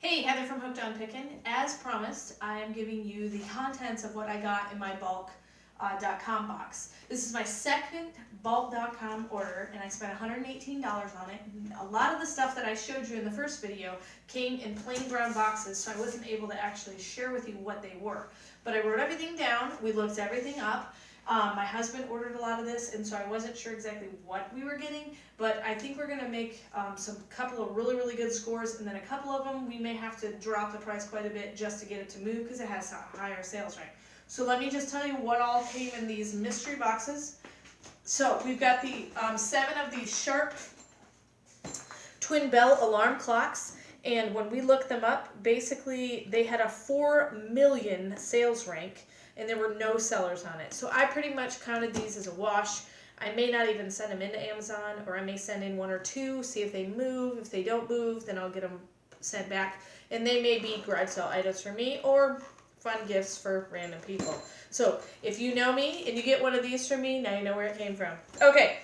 Hey, Heather from Hooked on Pickin'. As promised, I am giving you the contents of what I got in my bulk.com box. This is my second bulk.com order, and I spent $118 on it. A lot of the stuff that I showed you in the first video came in plain brown boxes, so I wasn't able to actually share with you what they were. But I wrote everything down, we looked everything up. My husband ordered a lot of this, and so I wasn't sure exactly what we were getting, but I think we're going to make some couple of really good scores, and then a couple of them we may have to drop the price quite a bit just to get it to move because it has a higher sales rank. So let me just tell you what all came in these mystery boxes. So we've got the 7 of these Sharp twin bell alarm clocks, and when we looked them up, basically they had a 4 million sales rank, and there were no sellers on it. So I pretty much counted these as a wash. I may not even send them into Amazon, or I may send in 1 or 2, see if they move. If they don't move, then I'll get them sent back. And they may be garage sale items for me, or fun gifts for random people. So if you know me and you get one of these from me, now you know where it came from. Okay,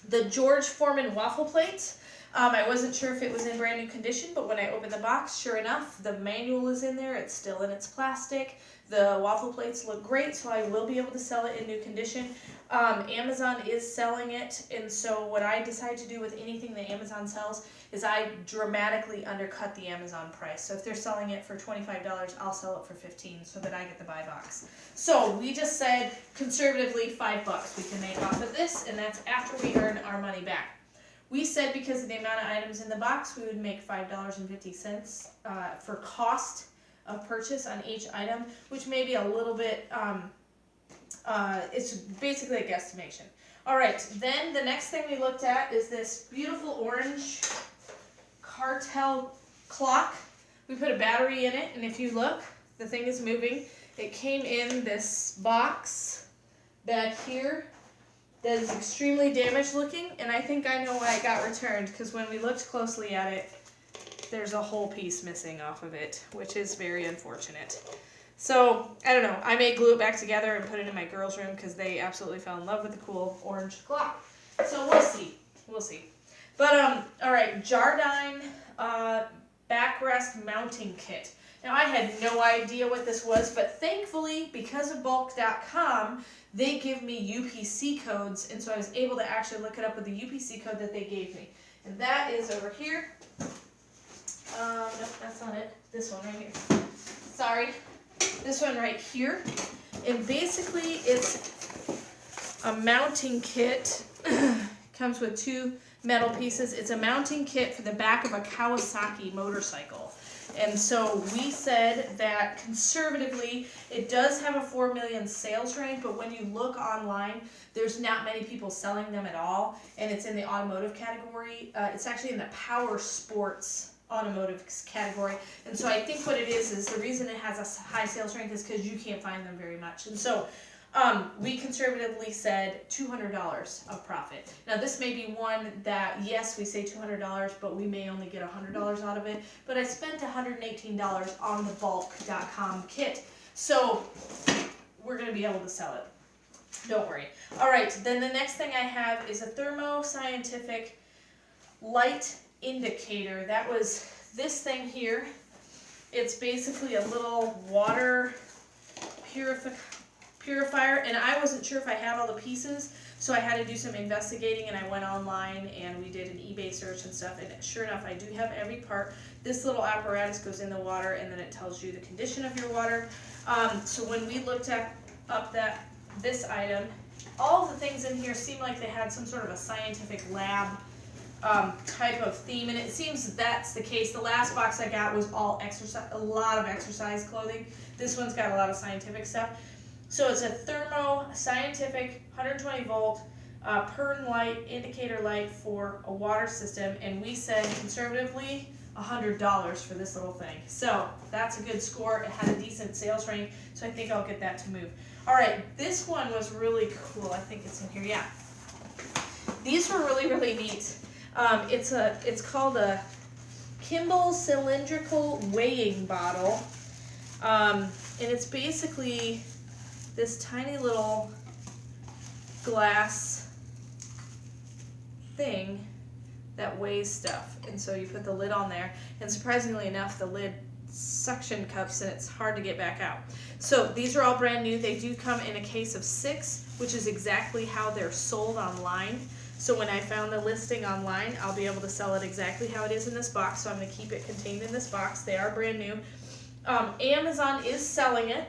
the George Foreman waffle plates. I wasn't sure if it was in brand new condition, but when I opened the box, sure enough, the manual is in there. It's still in its plastic. The waffle plates look great, so I will be able to sell it in new condition. Amazon is selling it, and so what I decide to do with anything that Amazon sells is I dramatically undercut the Amazon price. So if they're selling it for $25, I'll sell it for $15 so that I get the buy box. So we just said conservatively $5 we can make off of this, and that's after we earn our money back. We said because of the amount of items in the box, we would make $5.50 for cost of purchase on each item, which may be a little bit, it's basically a guesstimation. All right, then the next thing we looked at is this beautiful orange cartel clock. We put a battery in it, and if you look, the thing is moving. It came in this box back here that is extremely damaged looking, and I think I know why it got returned, because when we looked closely at it, there's a whole piece missing off of it, which is very unfortunate. So, I don't know, I may glue it back together and put it in my girls' room because they absolutely fell in love with the cool orange clock. So we'll see. But, alright, Jardine backrest mounting kit. Now, I had no idea what this was, but thankfully, because of bulk.com, they give me UPC codes, and so I was able to actually look it up with the UPC code that they gave me. And that is over here. Nope, that's not it. This one right here. Sorry. This one right here. And basically, it's a mounting kit. Comes with 2 metal pieces. It's a mounting kit for the back of a Kawasaki motorcycle. And so we said that conservatively, it does have a 4 million sales rank, but when you look online, there's not many people selling them at all, and it's in the automotive category. It's actually in the power sports automotive category, and so I think what it is the reason it has a high sales rank is because you can't find them very much. And so we conservatively said $200 of profit. Now this may be one that, yes, we say $200, but we may only get $100 out of it, but I spent $118 on the bulk.com kit, so we're going to be able to sell it. Don't worry. Alright, then the next thing I have is a thermo-scientific light indicator. That was this thing here. It's basically a little water purifier, and I wasn't sure if I had all the pieces, so I had to do some investigating, and I went online and we did an eBay search and stuff, and sure enough, I do have every part. This little apparatus goes in the water, and then it tells you the condition of your water. So when we looked up this item, all the things in here seem like they had some sort of a scientific lab type of theme, and it seems that's the case. The last box I got was all exercise, a lot of exercise clothing. This one's got a lot of scientific stuff. So it's a thermo-scientific 120 volt Pern light, indicator light for a water system, and we said conservatively $100 for this little thing. So that's a good score. It had a decent sales rank, so I think I'll get that to move. Alright, this one was really cool. I think it's in here, yeah. These were really neat. It's called a Kimball cylindrical weighing bottle, and it's basically this tiny little glass thing that weighs stuff. And so you put the lid on there, and surprisingly enough, the lid suction cups and it's hard to get back out. So these are all brand new. They do come in a case of 6, which is exactly how they're sold online. So when I found the listing online, I'll be able to sell it exactly how it is in this box. So I'm going to keep it contained in this box. They are brand new. Amazon is selling it,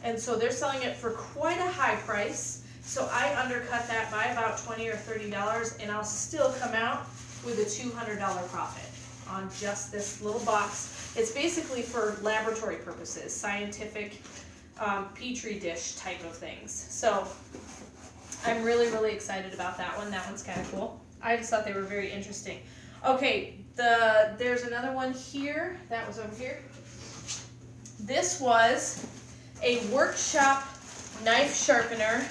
and so they're selling it for quite a high price. So I undercut that by about $20 or $30, and I'll still come out with a $200 profit on just this little box. It's basically for laboratory purposes, scientific petri dish type of things. So I'm really, really excited about that one. That one's kind of cool. I just thought they were very interesting. Okay, there's another one here. That was over here. This was a workshop knife sharpener,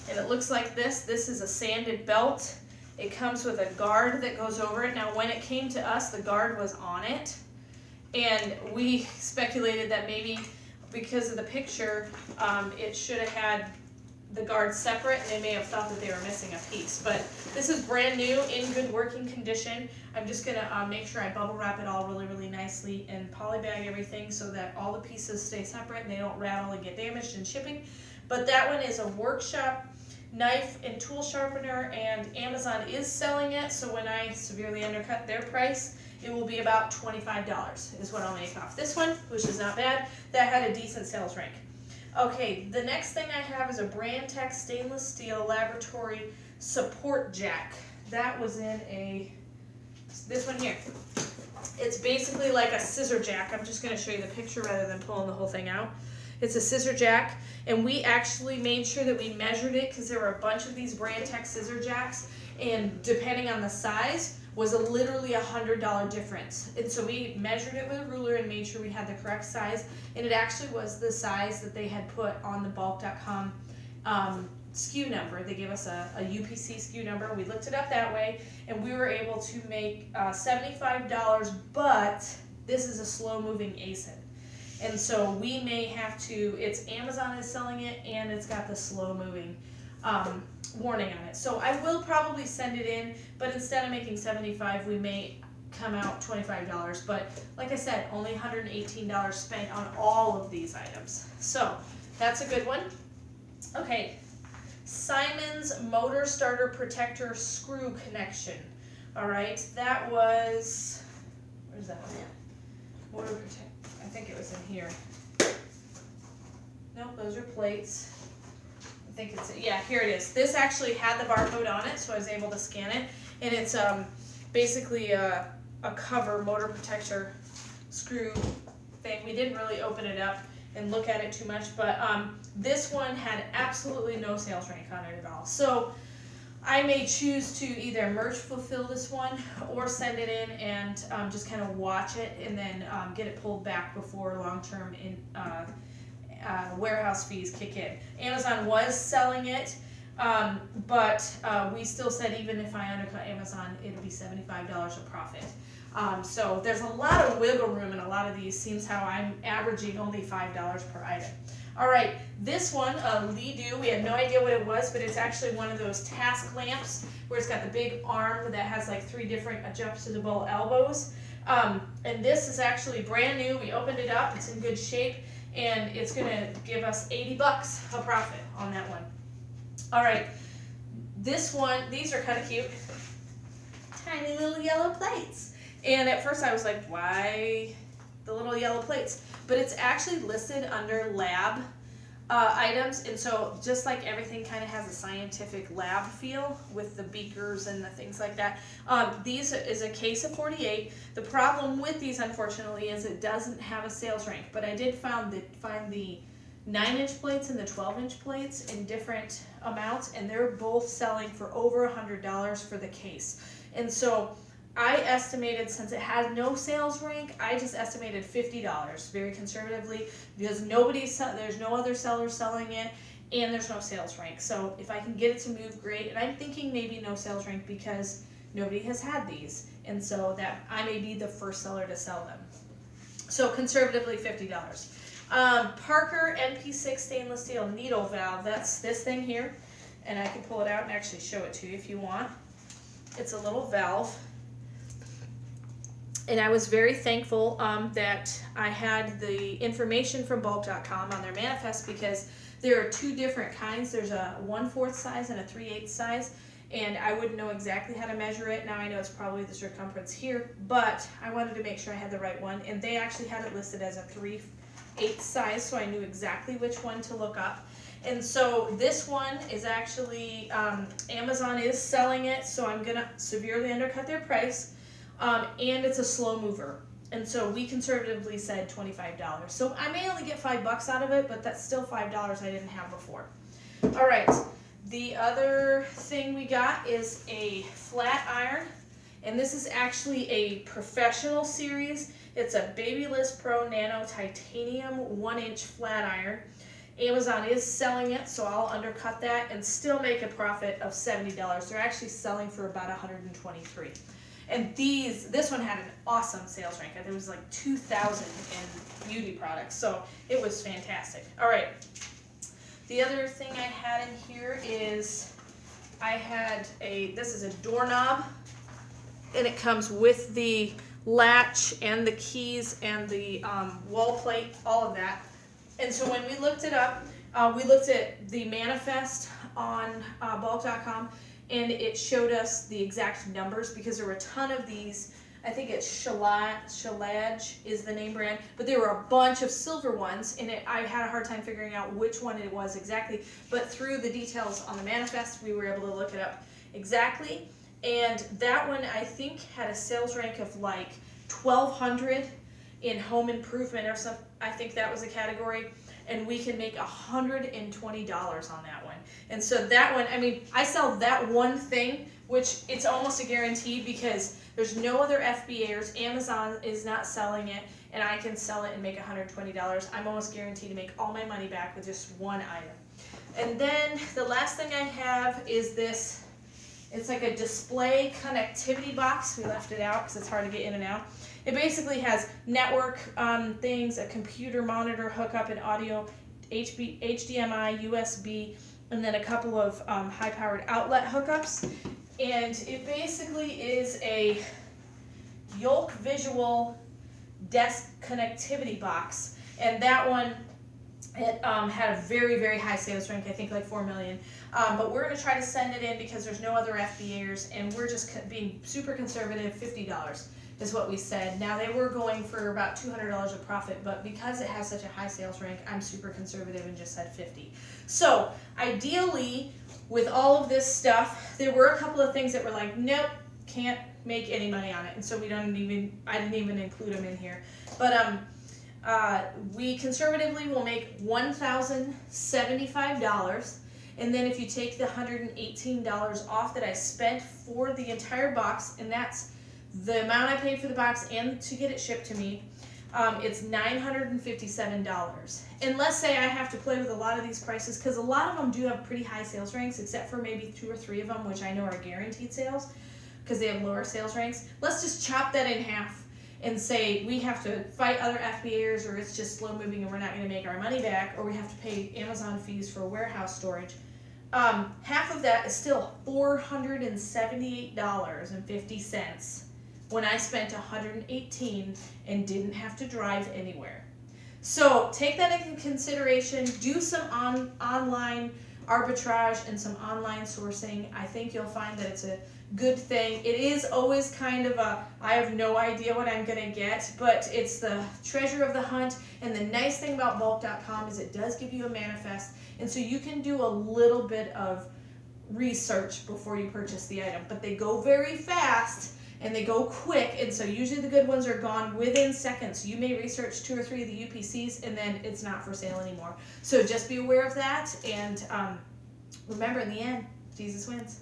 and it looks like this. This is a sanded belt. It comes with a guard that goes over it. Now, when it came to us, the guard was on it, and we speculated that maybe because of the picture, it should have had the guard separate, and they may have thought that they were missing a piece. But this is brand new, in good working condition. I'm just gonna make sure I bubble wrap it all really, really nicely and polybag everything so that all the pieces stay separate and they don't rattle and get damaged in shipping. But that one is a workshop knife and tool sharpener, and Amazon is selling it. So when I severely undercut their price, it will be about $25 is what I'll make off this one, which is not bad. That had a decent sales rank. Okay, the next thing I have is a Brandtech stainless steel laboratory support jack. That was in this one here. It's basically like a scissor jack. I'm just going to show you the picture rather than pulling the whole thing out. It's a scissor jack, and we actually made sure that we measured it because there were a bunch of these Brandtech scissor jacks, and depending on the size, was literally $100 difference. And so we measured it with a ruler and made sure we had the correct size, and it actually was the size that they had put on the bulk.com SKU number. They gave us a UPC SKU number. We looked it up that way, and we were able to make $75, but this is a slow-moving ASIN. And so we may have to, Amazon is selling it, and it's got the slow-moving warning on it. So I will probably send it in, but instead of making $75, we may come out $25. But like I said, only $118 spent on all of these items. So that's a good one. Okay, Simon's motor starter protector screw connection. All right, that was, where's that one at? Motor protector, I think it was in here. Nope, those are plates. I think it's, yeah, here it is. This actually had the barcode on it, so I was able to scan it. And it's basically a cover, motor protector screw thing. We didn't really open it up and look at it too much, but this one had absolutely no sales rank on it at all. So I may choose to either merch fulfill this one or send it in and just kind of watch it and then get it pulled back before long-term warehouse fees kick in. Amazon was selling it, but we still said even if I undercut Amazon, it'll be $75 a profit. So there's a lot of wiggle room in a lot of these. Seems how I'm averaging only $5 per item. All right, this one, Lee-Do, we had no idea what it was, but it's actually one of those task lamps where it's got the big arm that has like 3 different adjustable elbows. And this is actually brand new. We opened it up, it's in good shape, and it's gonna give us $80 a profit on that one. All right, this one, these are kind of cute. Tiny little yellow plates. And at first I was like, why the little yellow plates? But it's actually listed under lab items, and so just like everything kind of has a scientific lab feel with the beakers and the things like that. These is a case of 48. The problem with these, unfortunately, is it doesn't have a sales rank, but I did find the 9-inch plates and the 12-inch plates in different amounts, and they're both selling for over $100 for the case. And so I estimated, since it has no sales rank, I just estimated $50, very conservatively, because there's no other seller selling it, and there's no sales rank. So if I can get it to move, great. And I'm thinking maybe no sales rank because nobody has had these, and so that I may be the first seller to sell them. So conservatively, $50. Parker NP6 stainless steel needle valve. That's this thing here, and I can pull it out and actually show it to you if you want. It's a little valve. And I was very thankful that I had the information from bulk.com on their manifest, because there are two different kinds. There's a 1/4 size and a 3/8 size, and I wouldn't know exactly how to measure it. Now I know it's probably the circumference here, but I wanted to make sure I had the right one, and they actually had it listed as a 3/8 size, so I knew exactly which one to look up. And so this one is actually, Amazon is selling it, so I'm gonna severely undercut their price. And it's a slow mover. And so we conservatively said $25. So I may only get $5 out of it, but that's still $5 I didn't have before. All right, the other thing we got is a flat iron, and this is actually a professional series. It's a Babyliss Pro Nano Titanium 1-inch flat iron. Amazon is selling it, so I'll undercut that and still make a profit of $70. They're actually selling for about $123. And this one had an awesome sales rank. There was like 2,000 in beauty products, so it was fantastic. All right, the other thing I had in here is this is a doorknob, and it comes with the latch and the keys and the wall plate, all of that. And so when we looked it up, we looked at the manifest on bulk.com, and it showed us the exact numbers, because there were a ton of these. I think it's Shalage is the name brand, but there were a bunch of silver ones, and I had a hard time figuring out which one it was exactly. But through the details on the manifest, we were able to look it up exactly. And that one, I think, had a sales rank of like 1,200 in home improvement or something. I think that was a category. And we can make $120 on that one. And so that one, I mean, I sell that one thing, which it's almost a guarantee, because there's no other FBAers. Amazon is not selling it, and I can sell it and make $120. I'm almost guaranteed to make all my money back with just one item. And then the last thing I have is this. It's like a display connectivity box. We left it out because it's hard to get in and out. It basically has network things, a computer monitor hookup, and audio, HDMI, USB, and then a couple of high-powered outlet hookups. And it basically is a Yolk Visual desk connectivity box. And that one, it had a very, very high sales rank, I think like 4 million. But we're going to try to send it in because there's no other FBAers, and we're just being super conservative. $50 is what we said. Now, they were going for about $200 of profit, but because it has such a high sales rank, I'm super conservative and just said 50. So ideally, with all of this stuff, there were a couple of things that were like, nope, can't make any money on it, and so I didn't even include them in here. But we conservatively will make $1,075. And then if you take the $118 off that I spent for the entire box, and that's the amount I paid for the box and to get it shipped to me, it's $957. And let's say I have to play with a lot of these prices, because a lot of them do have pretty high sales ranks, except for maybe 2 or 3 of them, which I know are guaranteed sales, because they have lower sales ranks. Let's just chop that in half and say we have to fight other FBAers, or it's just slow moving and we're not going to make our money back, or we have to pay Amazon fees for warehouse storage. Half of that is still $478.50 when I spent $118 and didn't have to drive anywhere. So take that into consideration. Do some online arbitrage and some online sourcing. I think you'll find that it's a good thing. It is always kind of I have no idea what I'm going to get, but it's the treasure of the hunt. And the nice thing about bulk.com is it does give you a manifest, and so you can do a little bit of research before you purchase the item. But they go very fast and they go quick, and so usually the good ones are gone within seconds. You may research 2 or 3 of the UPCs and then it's not for sale anymore. So just be aware of that, and remember, in the end, Jesus wins.